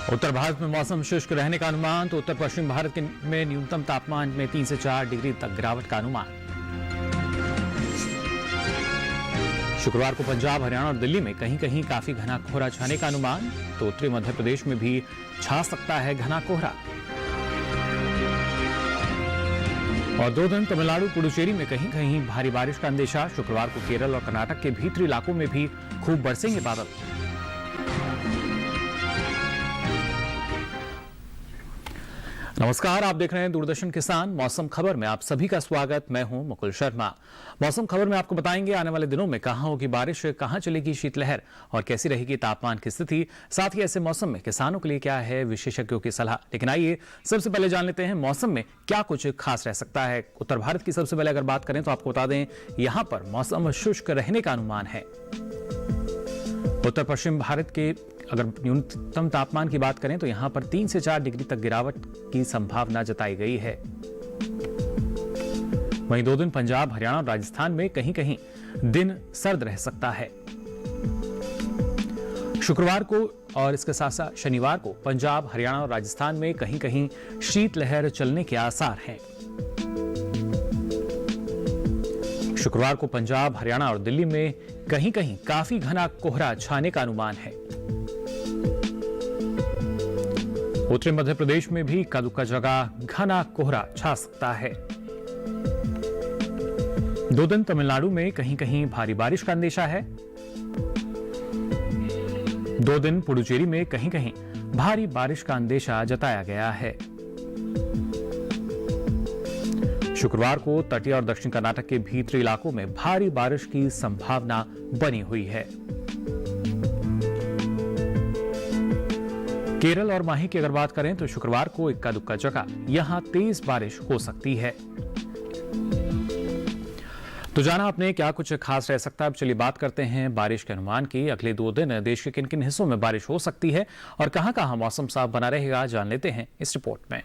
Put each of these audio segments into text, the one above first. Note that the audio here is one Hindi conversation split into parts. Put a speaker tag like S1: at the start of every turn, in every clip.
S1: उत्तर भारत में मौसम शुष्क रहने का अनुमान। तो उत्तर पश्चिम भारत में न्यूनतम तापमान में 3 से 4 डिग्री तक गिरावट का अनुमान। शुक्रवार को पंजाब, हरियाणा और दिल्ली में कहीं कहीं काफी घना कोहरा छाने का अनुमान। तो उत्तरी मध्य प्रदेश में भी छा सकता है घना कोहरा। और 2 दिन तमिलनाडु, पुडुचेरी में कहीं कहीं भारी बारिश का अंदेशा। शुक्रवार को केरल और कर्नाटक के भीतरी इलाकों में भी खूब बरसेंगे बादल। नमस्कार, आप देख रहे हैं दूरदर्शन किसान। मौसम खबर में आप सभी का स्वागत। मैं हूं मुकुल शर्मा। मौसम खबर में आपको बताएंगे आने वाले दिनों में कहां होगी बारिश, कहां चलेगी शीतलहर और कैसी रहेगी तापमान की स्थिति। साथ ही ऐसे मौसम में किसानों के लिए क्या है विशेषज्ञों की सलाह। लेकिन आइए सबसे पहले जान लेते हैं मौसम में क्या कुछ खास रह सकता है। उत्तर भारत की सबसे पहले अगर बात करें तो आपको बता दें यहां पर मौसम शुष्क रहने का अनुमान है। उत्तर पश्चिम भारत के अगर न्यूनतम तापमान की बात करें तो यहां पर 3 से 4 डिग्री तक गिरावट की संभावना जताई गई है। वहीं 2 दिन पंजाब, हरियाणा और राजस्थान में कहीं कहीं दिन सर्द रह सकता है। शुक्रवार को और इसके साथ साथ शनिवार को पंजाब, हरियाणा और राजस्थान में कहीं कहीं शीतलहर चलने के आसार हैं। शुक्रवार को पंजाब, हरियाणा और दिल्ली में कहीं कहीं काफी घना कोहरा छाने का अनुमान है। उत्तरी मध्य प्रदेश में भी इक्का दुक्का जगह घना कोहरा छा सकता है। 2 दिन तमिलनाडु में कहीं कहीं भारी बारिश का अंदेशा है। 2 दिन पुडुचेरी में कहीं कहीं भारी बारिश का अंदेशा जताया गया है। शुक्रवार को तटीय और दक्षिण कर्नाटक के भीतरी इलाकों में भारी बारिश की संभावना बनी हुई है। केरल और माही की अगर बात करें तो शुक्रवार को इक्का दुक्का जगह यहां तेज बारिश हो सकती है। तो जाना आपने क्या कुछ खास रह सकता है। अब चलिए बात करते हैं बारिश के अनुमान की। अगले 2 दिन देश के किन किन हिस्सों में बारिश हो सकती है और कहां कहां मौसम साफ बना रहेगा, जान लेते हैं इस रिपोर्ट में।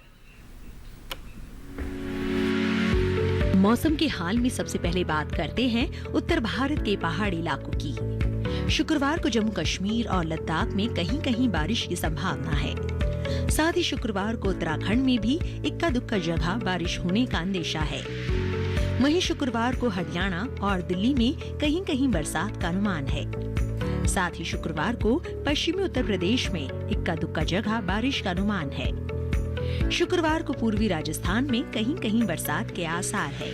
S2: मौसम के हाल में सबसे पहले बात करते हैं उत्तर भारत के पहाड़ी इलाकों की। शुक्रवार को जम्मू कश्मीर और लद्दाख में कहीं कहीं बारिश की संभावना है। साथ ही शुक्रवार को उत्तराखंड में भी इक्का दुक्का जगह बारिश होने का अंदेशा है। वहीं शुक्रवार को हरियाणा और दिल्ली में कहीं कहीं बरसात का अनुमान है। साथ ही शुक्रवार को पश्चिमी उत्तर प्रदेश में इक्का दुक्का जगह बारिश का अनुमान है। शुक्रवार को पूर्वी राजस्थान में कहीं कहीं बरसात के आसार है।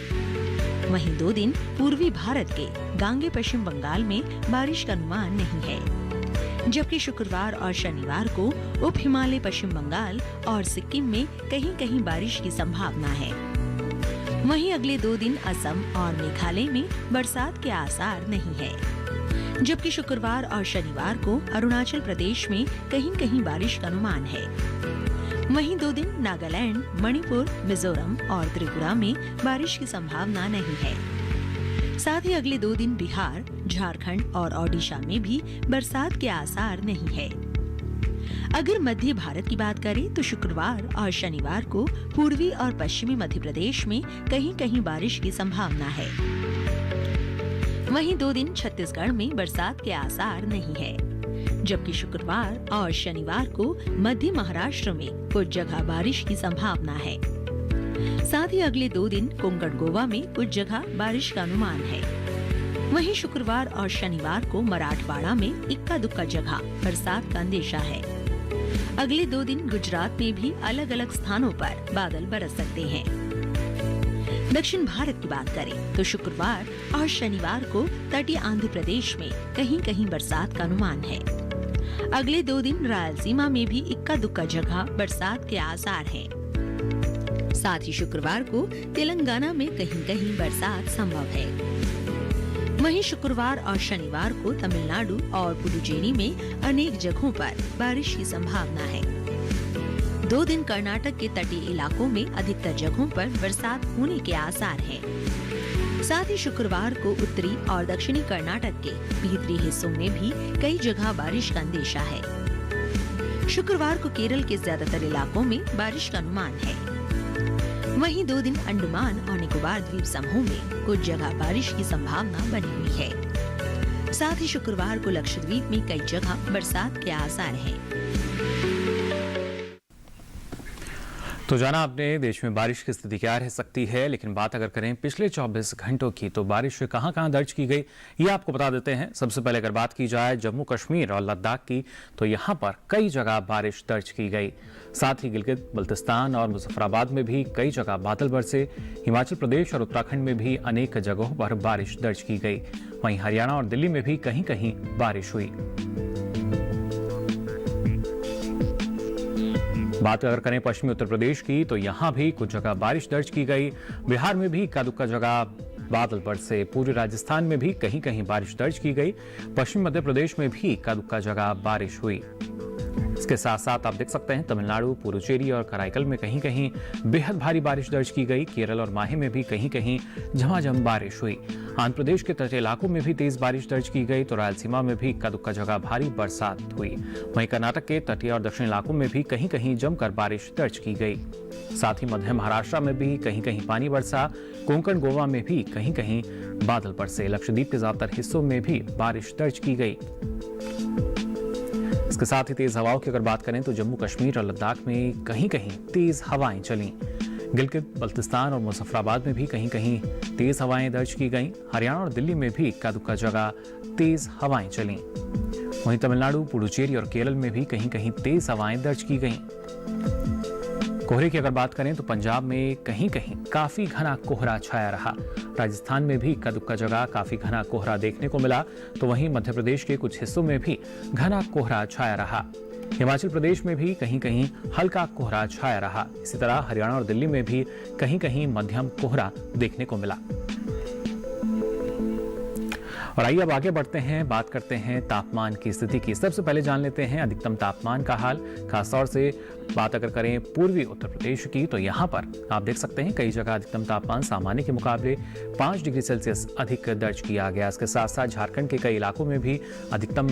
S2: वहीं 2 दिन पूर्वी भारत के गांगे पश्चिम बंगाल में बारिश का अनुमान नहीं है। जबकि शुक्रवार और शनिवार को उप हिमालय पश्चिम बंगाल और सिक्किम में कहीं कहीं बारिश की संभावना है। वहीं अगले 2 दिन असम और मेघालय में बरसात के आसार नहीं है। जबकि शुक्रवार और शनिवार को अरुणाचल प्रदेश में कहीं कहीं बारिश का अनुमान है। वहीं 2 दिन नागालैंड, मणिपुर, मिजोरम और त्रिपुरा में बारिश की संभावना नहीं है। साथ ही अगले 2 दिन बिहार, झारखंड और ओडिशा में भी बरसात के आसार नहीं है। अगर मध्य भारत की बात करें तो शुक्रवार और शनिवार को पूर्वी और पश्चिमी मध्य प्रदेश में कहीं कहीं बारिश की संभावना है। वहीं 2 दिन छत्तीसगढ़ में बरसात के आसार नहीं है। जबकि शुक्रवार और शनिवार को मध्य महाराष्ट्र में कुछ जगह बारिश की संभावना है। साथ ही अगले 2 दिन कोंकण गोवा में कुछ जगह बारिश का अनुमान है। वहीं शुक्रवार और शनिवार को मराठवाड़ा में इक्का दुक्का जगह बरसात का अंदेशा है। अगले 2 दिन गुजरात में भी अलग अलग स्थानों पर बादल बरस सकते हैं। दक्षिण भारत की बात करें तो शुक्रवार और शनिवार को तटीय आंध्र प्रदेश में कहीं कहीं बरसात का अनुमान है। अगले 2 दिन रायलसीमा में भी इक्का दुक्का जगह बरसात के आसार हैं। साथ ही शुक्रवार को तेलंगाना में कहीं कहीं बरसात संभव है। वहीं शुक्रवार और शनिवार को तमिलनाडु और पुडुचेरी में अनेक जगहों पर बारिश की संभावना है। 2 दिन कर्नाटक के तटीय इलाकों में अधिकतर जगहों पर बरसात होने के आसार हैं। साथ ही शुक्रवार को उत्तरी और दक्षिणी कर्नाटक के भीतरी हिस्सों में भी कई जगह बारिश का अंदेशा है। शुक्रवार को केरल के ज्यादातर इलाकों में बारिश का अनुमान है। वहीं 2 दिन अंडमान और निकोबार द्वीप समूह में कुछ जगह बारिश की संभावना बनी हुई है। साथ ही शुक्रवार को लक्षद्वीप में कई जगह बरसात के आसार हैं।
S1: तो जाना आपने देश में बारिश की स्थिति क्या रह सकती है, लेकिन बात अगर करें पिछले 24 घंटों की तो बारिश कहां कहां दर्ज की गई ये आपको बता देते हैं। सबसे पहले अगर बात की जाए जम्मू कश्मीर और लद्दाख की तो यहां पर कई जगह बारिश दर्ज की गई। साथ ही गिलगित बल्तिस्तान और मुजफ्फराबाद में भी कई जगह बादल बरसे। हिमाचल प्रदेश और उत्तराखंड में भी अनेक जगहों पर बारिश दर्ज की गई। वहीं हरियाणा और दिल्ली में भी कहीं कहीं बारिश हुई। बात अगर करें पश्चिमी उत्तर प्रदेश की तो यहां भी कुछ जगह बारिश दर्ज की गई। बिहार में भी इक्का दुक्का जगह बादल बरसे। पूर्वी राजस्थान में भी कहीं कहीं बारिश दर्ज की गई। पश्चिमी मध्य प्रदेश में भी इक्का दुक्का जगह बारिश हुई। इसके साथ साथ आप देख सकते हैं तमिलनाडु, पुडुचेरी और कराईकल में कहीं कहीं बेहद भारी बारिश दर्ज की गई। केरल और माहे में भी कहीं कहीं झमाझम बारिश हुई। आंध्र प्रदेश के तटीय इलाकों में भी तेज बारिश दर्ज की गई तो रायलसीमा में भी इक्का दुक्का जगह भारी बरसात हुई। वहीं कर्नाटक के तटीय और दक्षिण इलाकों में भी कहीं कहीं जमकर बारिश दर्ज की गई। साथ ही मध्य महाराष्ट्र में भी कहीं कहीं पानी बरसा। कोंकण गोवा में भी कहीं कहीं बादल बरसे। लक्षद्वीप के ज्यादातर हिस्सों में भी बारिश दर्ज की गई। इसके साथ ही तेज हवाओं की अगर बात करें तो जम्मू कश्मीर और लद्दाख में कहीं कहीं तेज हवाएं चलीं। गिलगित बल्तिस्तान और मुजफ्फराबाद में भी कहीं कहीं तेज हवाएं दर्ज की गईं। हरियाणा और दिल्ली में भी इक्का दुक्का जगह तेज हवाएं चलीं। वहीं तमिलनाडु, पुडुचेरी और केरल में भी कहीं कहीं तेज हवाएं दर्ज की गईं। कोहरे की अगर बात करें तो पंजाब में कहीं कहीं काफी घना कोहरा छाया रहा। राजस्थान में भी इक्का दुक्का जगह काफी घना कोहरा देखने को मिला तो वहीं मध्य प्रदेश के कुछ हिस्सों में भी घना कोहरा छाया रहा। हिमाचल प्रदेश में भी कहीं कहीं हल्का कोहरा छाया रहा। इसी तरह हरियाणा और दिल्ली में भी कहीं कहीं मध्यम कोहरा देखने को मिला। और आइए अब आगे बढ़ते हैं, बात करते हैं तापमान की स्थिति की। सबसे पहले जान लेते हैं अधिकतम तापमान का हाल। खासतौर से बात अगर करें पूर्वी उत्तर प्रदेश की तो यहाँ पर आप देख सकते हैं कई जगह अधिकतम तापमान सामान्य के मुकाबले 5 डिग्री सेल्सियस अधिक दर्ज किया गया। इसके साथ साथ झारखंड के कई इलाकों में भी अधिकतम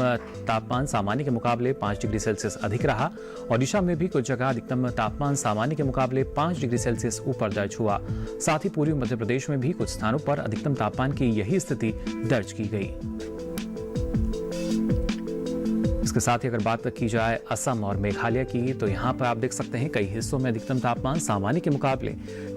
S1: तापमान सामान्य के मुकाबले 5 डिग्री सेल्सियस अधिक रहा। ओडिशा में भी कुछ जगह अधिकतम तापमान सामान्य के मुकाबले 5 डिग्री सेल्सियस ऊपर दर्ज हुआ। साथ ही पूर्वी मध्य प्रदेश में भी कुछ स्थानों पर अधिकतम तापमान की यही स्थिति दर्ज की गई। इसके साथ ही अगर बात की जाए असम और मेघालय की तो यहाँ पर आप देख सकते हैं कई हिस्सों में अधिकतम तापमान सामान्य के मुकाबले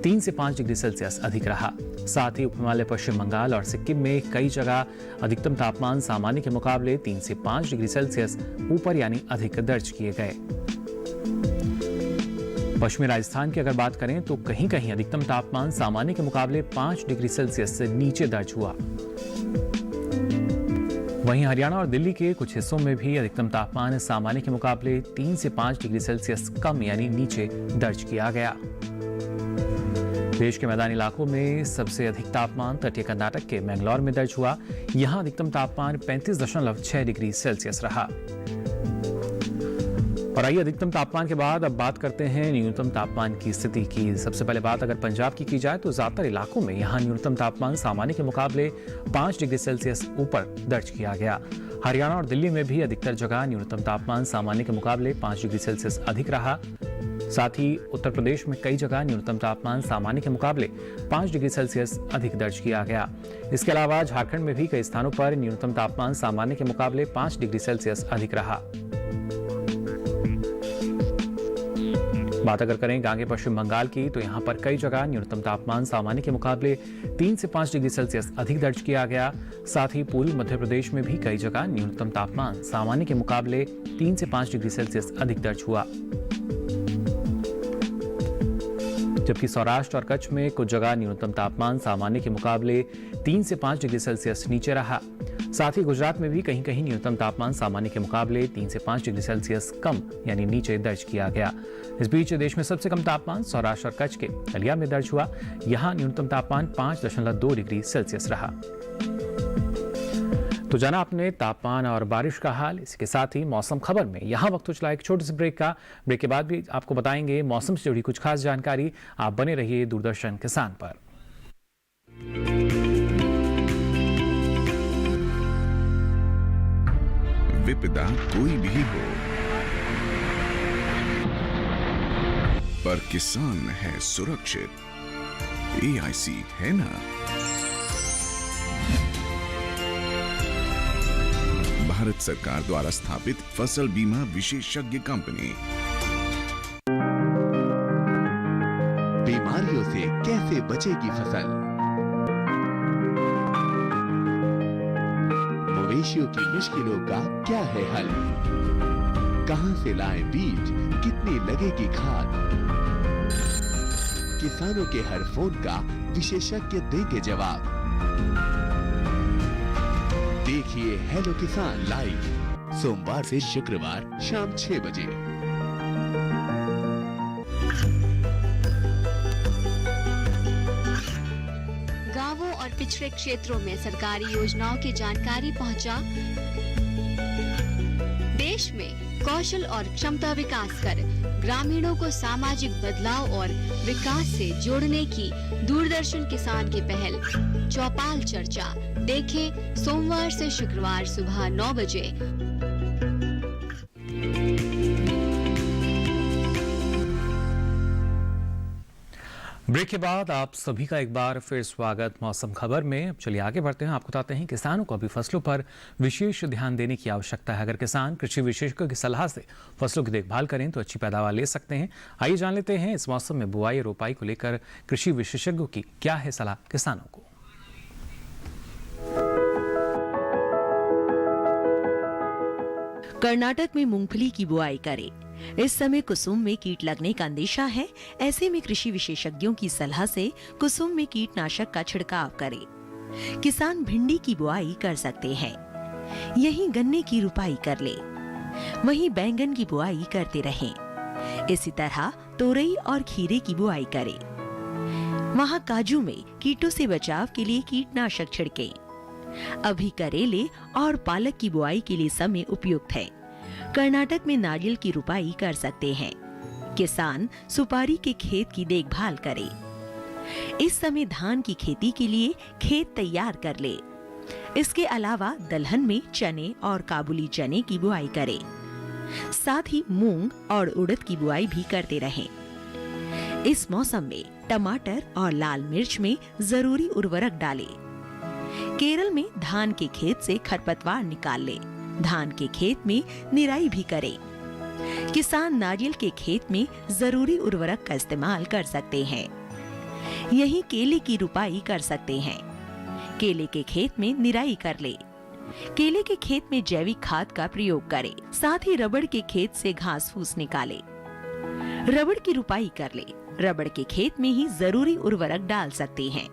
S1: 3 से 5 डिग्री सेल्सियस अधिक रहा। साथ ही उप हिमालय पश्चिम बंगाल और सिक्किम में कई जगह अधिकतम तापमान सामान्य के मुकाबले 3 से 5 डिग्री सेल्सियस ऊपर यानी अधिक दर्ज किए गए। पश्चिमी राजस्थान की अगर बात करें तो कहीं कहीं अधिकतम तापमान सामान्य के मुकाबले 5 डिग्री सेल्सियस से नीचे दर्ज हुआ। वहीं हरियाणा और दिल्ली के कुछ हिस्सों में भी अधिकतम तापमान सामान्य के मुकाबले 3 से 5 डिग्री सेल्सियस कम यानी नीचे दर्ज किया गया। देश के मैदानी इलाकों में सबसे अधिक तापमान तटीय कर्नाटक के मैंगलोर में दर्ज हुआ। यहां अधिकतम तापमान 35.6 डिग्री सेल्सियस रहा। और आइए अधिकतम तापमान के बाद अब बात करते हैं न्यूनतम तापमान की स्थिति की। सबसे पहले बात अगर पंजाब की जाए तो ज्यादातर इलाकों में यहां न्यूनतम तापमान सामान्य के मुकाबले 5 डिग्री सेल्सियस ऊपर दर्ज किया गया। हरियाणा और दिल्ली में भी अधिकतर जगह न्यूनतम तापमान सामान्य के मुकाबले 5 डिग्री सेल्सियस अधिक रहा। साथ ही उत्तर प्रदेश में कई जगह न्यूनतम तापमान सामान्य के मुकाबले 5 डिग्री सेल्सियस अधिक दर्ज किया गया। इसके अलावा झारखंड में भी कई स्थानों पर न्यूनतम तापमान सामान्य के मुकाबले 5 डिग्री सेल्सियस अधिक रहा। बात अगर करें आगे पश्चिम बंगाल की तो यहाँ पर कई जगह न्यूनतम तापमान सामान्य के मुकाबले 3 से 5 डिग्री सेल्सियस अधिक दर्ज किया गया। साथ ही पूर्वी मध्य प्रदेश में भी कई जगह न्यूनतम तापमान सामान्य के मुकाबले 3 से 5 डिग्री सेल्सियस अधिक दर्ज हुआ। जबकि सौराष्ट्र और कच्छ में कुछ जगह न्यूनतम तापमान सामान्य के मुकाबले 3 से 5 डिग्री सेल्सियस नीचे रहा। साथ ही गुजरात में भी कहीं कहीं न्यूनतम तापमान सामान्य के मुकाबले 3 से 5 डिग्री सेल्सियस कम यानी नीचे दर्ज किया गया। इस बीच देश में सबसे कम तापमान सौराष्ट्र और कच्छ के बलिया में दर्ज हुआ। यहां न्यूनतम तापमान 5.2 डिग्री सेल्सियस रहा। तो जाना आपने तापमान और बारिश का हाल। इसके साथ ही मौसम खबर में यहाँ वक्त हो चला एक छोटे से ब्रेक का। ब्रेक के बाद भी आपको बताएंगे मौसम से जुड़ी कुछ खास जानकारी। आप बने रहिए दूरदर्शन किसान पर।
S3: विपदा कोई भी हो, पर किसान है सुरक्षित। AIC है ना। भारत सरकार द्वारा स्थापित फसल बीमा विशेषज्ञ कंपनी।
S4: कैसे बचेगी फसल? मवेशियों की मुश्किलों का क्या है हल? कहां से लाएं बीज, कितनी लगेगी खाद? किसानों के हर फोन का विशेषज्ञ देंगे जवाब। देखिए हेलो किसान लाइव सोमवार से शुक्रवार शाम 6 बजे।
S5: गांवों और पिछड़े क्षेत्रों में सरकारी योजनाओं की जानकारी पहुंचा। देश में कौशल और क्षमता विकास कर ग्रामीणों को सामाजिक बदलाव और विकास से जोड़ने की दूरदर्शन किसान की पहल चौपाल चर्चा देखें सोमवार से शुक्रवार सुबह 9 बजे।
S1: ब्रेक के बाद आप सभी का एक बार फिर स्वागत मौसम खबर में। अब चलिए आगे बढ़ते हैं। आपको बताते हैं किसानों को अभी फसलों पर विशेष ध्यान देने की आवश्यकता है। अगर किसान कृषि विशेषज्ञों की सलाह से फसलों की देखभाल करें तो अच्छी पैदावार ले सकते हैं। आइए जान लेते हैं इस मौसम में बुआई और रोपाई को लेकर कृषि विशेषज्ञों की क्या है सलाह किसानों को।
S2: कर्नाटक में मूंगफली की बुआई करें। इस समय कुसुम में कीट लगने का अंदेशा है। ऐसे में कृषि विशेषज्ञों की सलाह से कुसुम में कीटनाशक का छिड़काव करें। किसान भिंडी की बुआई कर सकते हैं। यहीं गन्ने की रुपाई कर ले, वहीं बैंगन की बुआई करते रहें। इसी तरह तोरई और खीरे की बुआई करें। वहाँ काजू में कीटों से बचाव के लिए कीटनाशक छिड़कें। अभी करेले और पालक की बुआई के लिए समय उपयुक्त है। कर्नाटक में नारियल की रुपाई कर सकते हैं। किसान सुपारी के खेत की देखभाल करें। इस समय धान की खेती के लिए खेत तैयार कर ले। इसके अलावा दलहन में चने और काबुली चने की बुआई करें। साथ ही मूंग और उड़द की बुआई भी करते रहें। इस मौसम में टमाटर और लाल मिर्च में जरूरी उर्वरक डालें। केरल में धान के खेत से खरपतवार निकाल ले। धान के खेत में निराई भी करें। किसान नारियल के खेत में जरूरी उर्वरक का इस्तेमाल कर सकते हैं। यहीं केले की रुपाई कर सकते हैं। केले के खेत में निराई कर ले। केले के खेत में जैविक खाद का प्रयोग करें। साथ ही रबड़ के खेत से घास फूस निकाले। रबड़ की रुपाई कर ले। रबड़ के खेत में ही जरूरी उर्वरक डाल सकते हैं।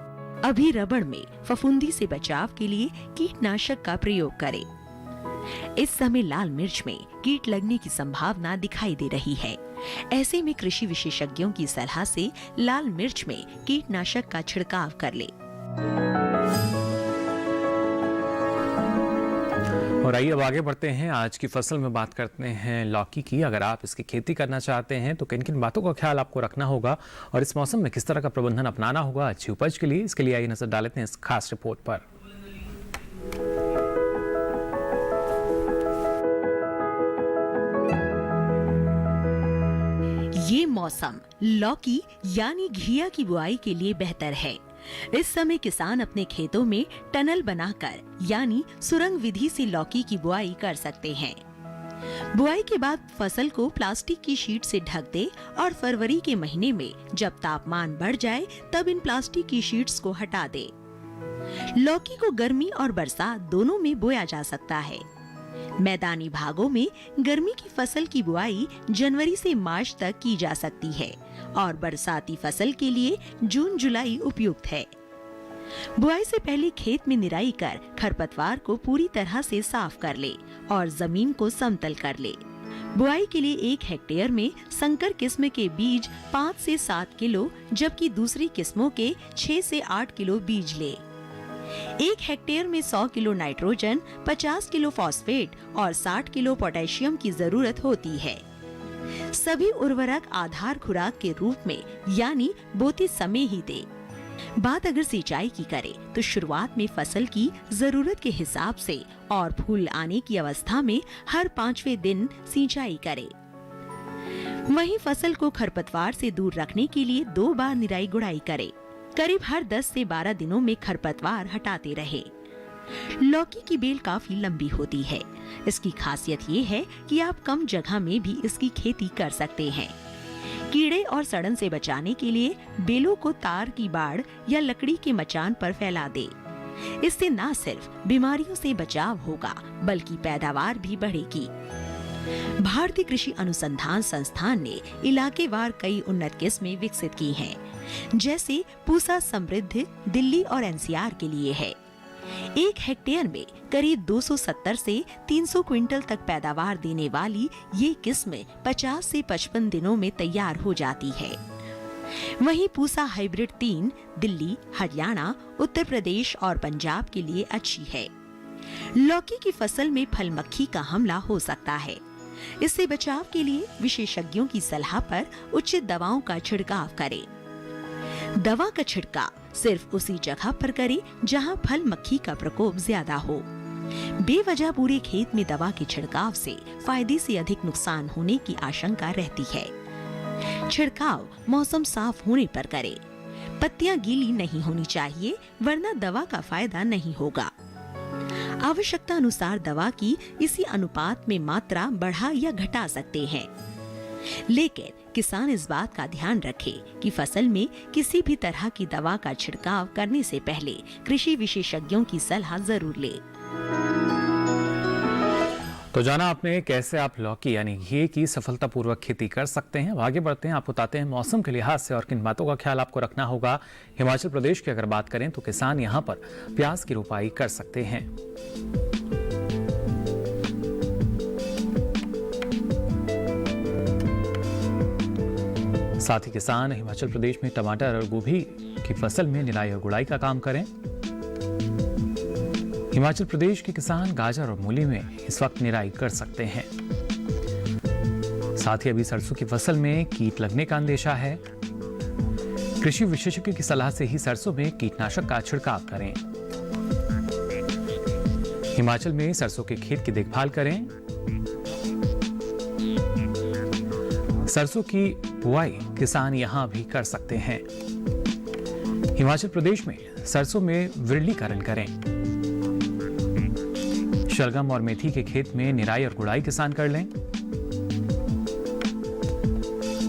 S2: अभी रबड़ में फफूंदी से बचाव के लिए कीटनाशक का प्रयोग करें। इस समय लाल मिर्च में कीट लगने की संभावना दिखाई दे रही है। ऐसे में कृषि विशेषज्ञों की सलाह से लाल मिर्च में कीटनाशक का छिड़काव कर ले।
S1: और आइए अब आगे बढ़ते हैं। आज की फसल में बात करते हैं लौकी की। अगर आप इसकी खेती करना चाहते हैं तो किन किन बातों का ख्याल आपको रखना होगा और इस मौसम में किस तरह का प्रबंधन अपनाना होगा अच्छी उपज के लिए, इसके लिए आइए नजर डालते हैं इस खास रिपोर्ट पर।
S2: ये मौसम लौकी यानी घिया की बुआई के लिए बेहतर है। इस समय किसान अपने खेतों में टनल बनाकर यानी सुरंग विधि से लौकी की बुआई कर सकते हैं। बुआई के बाद फसल को प्लास्टिक की शीट से ढक दे और फरवरी के महीने में जब तापमान बढ़ जाए तब इन प्लास्टिक की शीट्स को हटा दे। लौकी को गर्मी और बरसात दोनों में बोया जा सकता है। मैदानी भागों में गर्मी की फसल की बुआई जनवरी से मार्च तक की जा सकती है और बरसाती फसल के लिए जून जुलाई उपयुक्त है। बुआई से पहले खेत में निराई कर खरपतवार को पूरी तरह से साफ कर ले और जमीन को समतल कर ले। बुआई के लिए 1 हेक्टेयर में संकर किस्म के बीज 5 से 7 किलो जबकि दूसरी किस्मों के 6 से 8 किलो बीज ले। 1 हेक्टेयर में 100 किलो नाइट्रोजन, 50 किलो फॉस्फेट और 60 किलो पोटेशियम की जरूरत होती है। सभी उर्वरक आधार खुराक के रूप में यानी बोते समय ही दे। बात अगर सिंचाई की करें तो शुरुआत में फसल की जरूरत के हिसाब से और फूल आने की अवस्था में हर 5वें दिन सिंचाई करें। वहीं फसल को खरपतवार से दूर रखने के लिए 2 बार निराई गुड़ाई करें। करीब हर 10 से 12 दिनों में खरपतवार हटाते रहे। लौकी की बेल काफी लंबी होती है। इसकी खासियत ये है कि आप कम जगह में भी इसकी खेती कर सकते हैं। कीड़े और सड़न से बचाने के लिए बेलों को तार की बाड़ या लकड़ी के मचान पर फैला दे। इससे न सिर्फ बीमारियों से बचाव होगा बल्कि पैदावार भी बढ़ेगी। भारतीय कृषि अनुसंधान संस्थान ने इलाकेवार कई उन्नत किस्में विकसित की हैं, जैसे पूसा समृद्ध दिल्ली और एनसीआर के लिए है। 1 हेक्टेयर में करीब 270 से 300 क्विंटल तक पैदावार देने वाली ये किस्म 50 से 55 दिनों में तैयार हो जाती है। वहीं पूसा हाइब्रिड 3 दिल्ली, हरियाणा, उत्तर प्रदेश और पंजाब के लिए अच्छी है। लौकी की फसल में फल मक्खी का हमला हो सकता है। इससे बचाव के लिए विशेषज्ञों की सलाह पर उचित दवाओं का छिड़काव करें। दवा का छिड़काव सिर्फ उसी जगह पर करें जहां फल मक्खी का प्रकोप ज्यादा हो। बेवजह पूरे खेत में दवा के छिड़काव से फायदे से अधिक नुकसान होने की आशंका रहती है। छिड़काव मौसम साफ होने पर करें। पत्तियां गीली नहीं होनी चाहिए, वरना दवा का फायदा नहीं होगा। आवश्यकता अनुसार दवा की इसी अनुपात में मात्रा बढ़ा या घटा सकते हैं, लेकिन किसान इस बात का ध्यान रखे कि फसल में किसी भी तरह की दवा का छिड़काव करने से पहले कृषि विशेषज्ञों की सलाह जरूर ले।
S1: तो जाना आपने कैसे आप लौकी यानी घिये की सफलतापूर्वक खेती कर सकते हैं। आगे बढ़ते हैं, आपको बताते हैं मौसम के लिहाज से और किन बातों का ख्याल आपको रखना होगा। हिमाचल प्रदेश की अगर बात करें तो किसान यहां पर प्याज की रोपाई कर सकते हैं। साथ ही किसान हिमाचल प्रदेश में टमाटर और गोभी की फसल में निराई और गुड़ाई का काम करें। हिमाचल प्रदेश के किसान गाजर और मूली में इस वक्त निराई कर सकते हैं। साथ ही अभी सरसों की फसल में कीट लगने का अंदेशा है। कृषि विशेषज्ञ की सलाह से ही सरसों में कीटनाशक का छिड़काव करें। हिमाचल में सरसों के खेत की देखभाल करें। सरसों की बुआई किसान यहां भी कर सकते हैं। हिमाचल प्रदेश में सरसों में विरलीकरण करें। शलगम और मेथी के खेत में निराई और गुड़ाई किसान कर लें।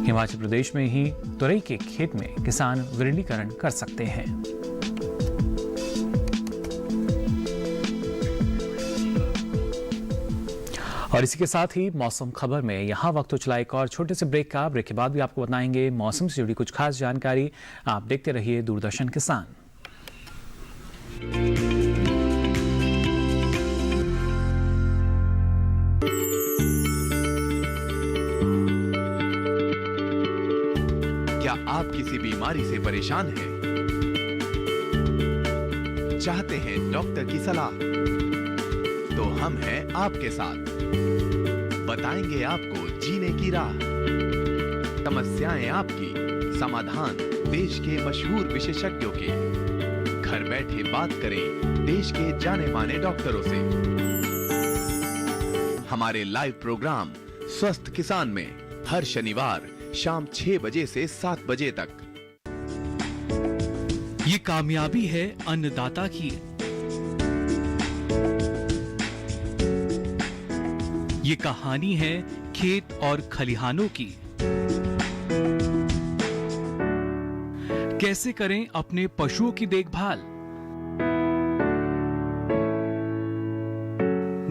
S1: हिमाचल प्रदेश में ही तुरई के खेत में किसान विरलीकरण कर सकते हैं। और इसी के साथ ही मौसम खबर में यहाँ वक्त हो चला एक और छोटे से ब्रेक का। ब्रेक के बाद भी आपको बताएंगे मौसम से जुड़ी कुछ खास जानकारी। आप देखते रहिए दूरदर्शन किसान।
S4: क्या आप किसी बीमारी से परेशान हैं? चाहते हैं डॉक्टर की सलाह? तो हम हैं आपके साथ। बताएंगे आपको जीने की राह। समस्याएं आपकी, समाधान देश के मशहूर विशेषज्ञों के। घर बैठे बात करें देश के जाने माने डॉक्टरों से। हमारे लाइव प्रोग्राम स्वस्थ किसान में हर शनिवार शाम 6 बजे से 7 बजे तक।
S6: ये कामयाबी है अन्नदाता की। ये कहानी है खेत और खलिहानों की। कैसे करें अपने पशुओं की देखभाल,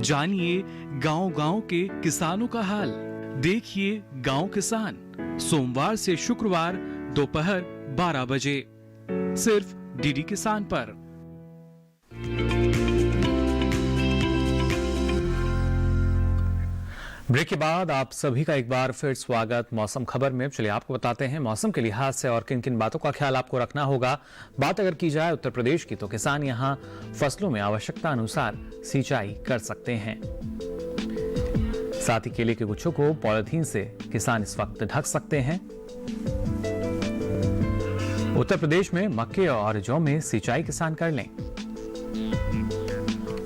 S6: जानिए गांव-गांव के किसानों का हाल। देखिए गांव किसान सोमवार से शुक्रवार दोपहर 12 बजे सिर्फ डीडी किसान पर।
S1: ब्रेक के बाद आप सभी का एक बार फिर स्वागत मौसम खबर में। चलिए आपको बताते हैं मौसम के लिहाज से और किन किन बातों का ख्याल आपको रखना होगा। बात अगर की जाए उत्तर प्रदेश की तो किसान यहां फसलों में आवश्यकता अनुसार सिंचाई कर सकते हैं। साथ ही केले के गुच्छों को पॉलीथीन से किसान इस वक्त ढक सकते हैं। उत्तर प्रदेश में मक्के और जौ में सिंचाई किसान कर लें।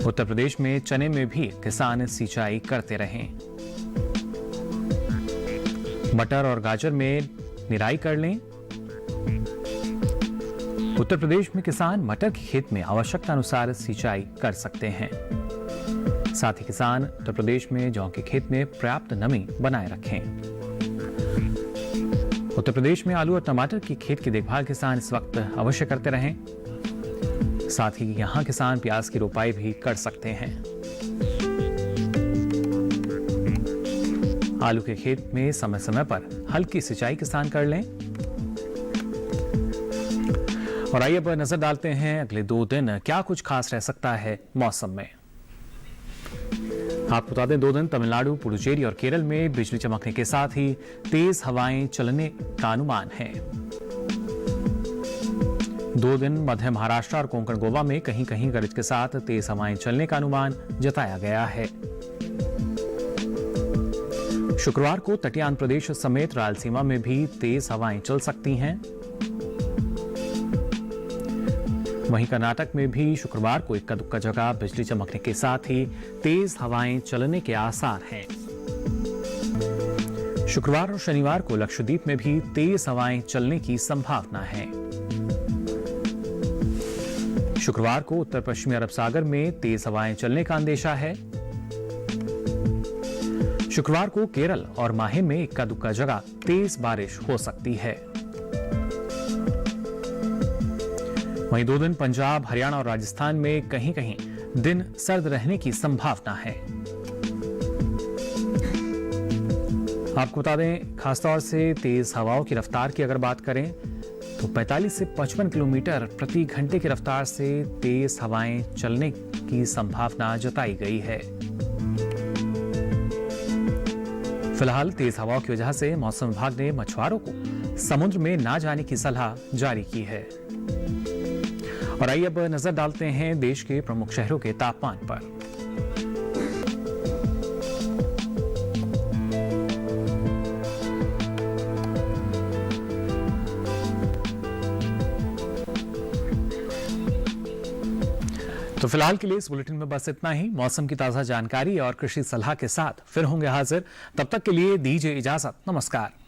S1: उत्तर प्रदेश में चने में भी किसान सिंचाई करते रहें। मटर और गाजर में निराई कर लें। उत्तर प्रदेश में किसान मटर के खेत में आवश्यकता अनुसार सिंचाई कर सकते हैं। साथ ही किसान उत्तर प्रदेश में जौ के खेत में पर्याप्त नमी बनाए रखें। उत्तर प्रदेश में आलू और टमाटर की खेत की देखभाल किसान इस वक्त अवश्य करते रहें। साथ ही यहां किसान प्याज की रोपाई भी कर सकते हैं। आलू के खेत में समय समय पर हल्की सिंचाई किसान कर लें। और आइए अब नजर डालते हैं अगले 2 दिन क्या कुछ खास रह सकता है मौसम में। आपको बता दें 2 दिन तमिलनाडु, पुडुचेरी और केरल में बिजली चमकने के साथ ही तेज हवाएं चलने का अनुमान है। 2 दिन मध्य महाराष्ट्र और कोंकण गोवा में कहीं कहीं गरज के साथ तेज हवाएं चलने का अनुमान जताया गया है। शुक्रवार को तटीय आंध्र प्रदेश समेत रायलसीमा में भी तेज हवाएं चल सकती हैं। वहीं कर्नाटक में भी शुक्रवार को इक्का दुक्का जगह बिजली चमकने के साथ ही तेज हवाएं चलने के आसार हैं। शुक्रवार और शनिवार को लक्षद्वीप में भी तेज हवाएं चलने की संभावना है। शुक्रवार को उत्तर पश्चिमी अरब सागर में तेज हवाएं चलने का अंदेशा है। शुक्रवार को केरल और माहे में इक्का दुक्का जगह तेज बारिश हो सकती है। वहीं 2 दिन पंजाब, हरियाणा और राजस्थान में कहीं कहीं दिन सर्द रहने की संभावना है। आपको बता दें खासतौर से तेज हवाओं की रफ्तार की अगर बात करें तो 45 से 55 किलोमीटर प्रति घंटे की रफ्तार से तेज हवाएं चलने की संभावना जताई गई है। फिलहाल तेज हवाओं की वजह से मौसम विभाग ने मछुआरों को समुद्र में ना जाने की सलाह जारी की है। और आइए अब नजर डालते हैं देश के प्रमुख शहरों के तापमान पर। तो फिलहाल के लिए इस बुलेटिन में बस इतना ही। मौसम की ताजा जानकारी और कृषि सलाह के साथ फिर होंगे हाजिर। तब तक के लिए दीजिए इजाजत। नमस्कार।